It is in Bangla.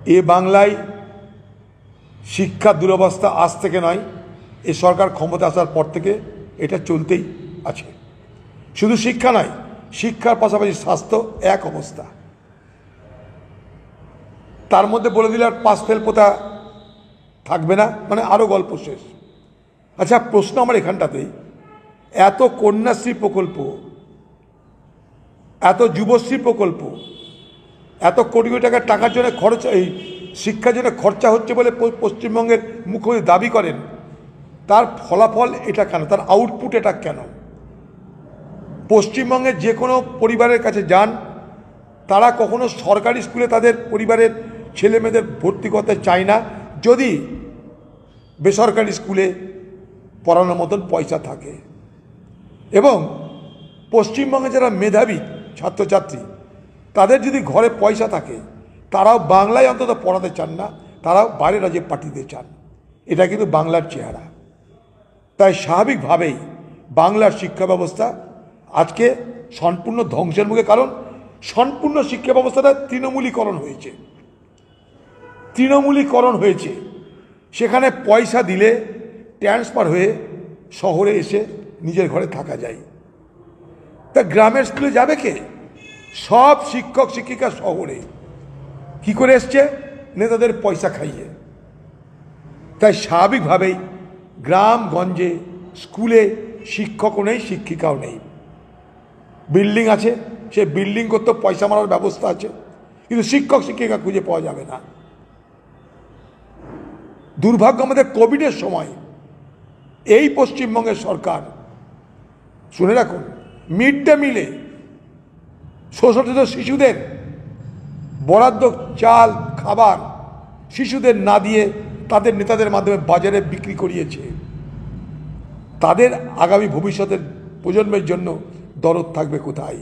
এ বাংলায় শিক্ষার দুরবস্থা আজ থেকে নয়, এ সরকার ক্ষমতা আসার পর থেকে এটা চলতেই আছে। শুধু শিক্ষা নয়, শিক্ষার পাশাপাশি স্বাস্থ্য এক অবস্থা। তার মধ্যে বলে দিলে আর পাস ফেল পোতা থাকবে না, মানে আরও গল্প শেষ। আচ্ছা, প্রশ্ন আমার এখানটাতেই, এত কন্যাশ্রী প্রকল্প, এত যুবশ্রী প্রকল্প, এত কোটি কোটি টাকার জন্য খরচ, এই শিক্ষার জন্য খরচা হচ্ছে বলে পশ্চিমবঙ্গের মুখ্যমন্ত্রী দাবি করেন, তার ফলাফল এটা কেন, তার আউটপুট এটা কেন? পশ্চিমবঙ্গের যে কোনো পরিবারের কাছে যান, তারা কখনো সরকারি স্কুলে তাদের পরিবারের ছেলে মেয়েদের ভর্তি করতে চায় না যদি বেসরকারি স্কুলে পড়ানোর মতন পয়সা থাকে। এবং পশ্চিমবঙ্গে যারা মেধাবী ছাত্রছাত্রী, তাদের যদি ঘরে পয়সা থাকে, তারাও বাংলায় অন্তত পড়াতে চান না, তারাও বাইরের রাজ্যে পাঠিয়ে চান। এটা কিন্তু বাংলার চেহারা। তাই স্বাভাবিকভাবেই বাংলার শিক্ষা ব্যবস্থা আজকে সম্পূর্ণ ধ্বংসের মুখে, কারণ সম্পূর্ণ শিক্ষা ব্যবস্থাটা তৃণমূলীকরণ হয়েছে। তৃণমূলীকরণ হয়েছে, সেখানে পয়সা দিলে ট্রান্সফার হয়ে শহরে এসে নিজের ঘরে থাকা যায়। তা গ্রামের স্কুলে যাবে কে? সব শিক্ষক শিক্ষিকা শহরে কি করে এসছে? নেতাদের পয়সা খাইয়ে। তাই স্বাভাবিকভাবেই গ্রামগঞ্জে স্কুলে শিক্ষকও নেই, শিক্ষিকাও নেই। বিল্ডিং আছে, সে বিল্ডিং করতে পয়সা মারার ব্যবস্থা আছে, কিন্তু শিক্ষক শিক্ষিকা খুঁজে পাওয়া যাবে না। দুর্ভাগ্য, আমাদের কোভিডের সময় এই পশ্চিমবঙ্গের সরকার, শুনে রাখুন, মিড ডে মিলে শোষিত শিশুদের বরাদ্দ চাল খাবার শিশুদের না দিয়ে তাদের নেতাদের মাধ্যমে বাজারে বিক্রি করিয়েছে। তাদের আগামী ভবিষ্যতের প্রজন্মের জন্য দরদ থাকবে কোথায়?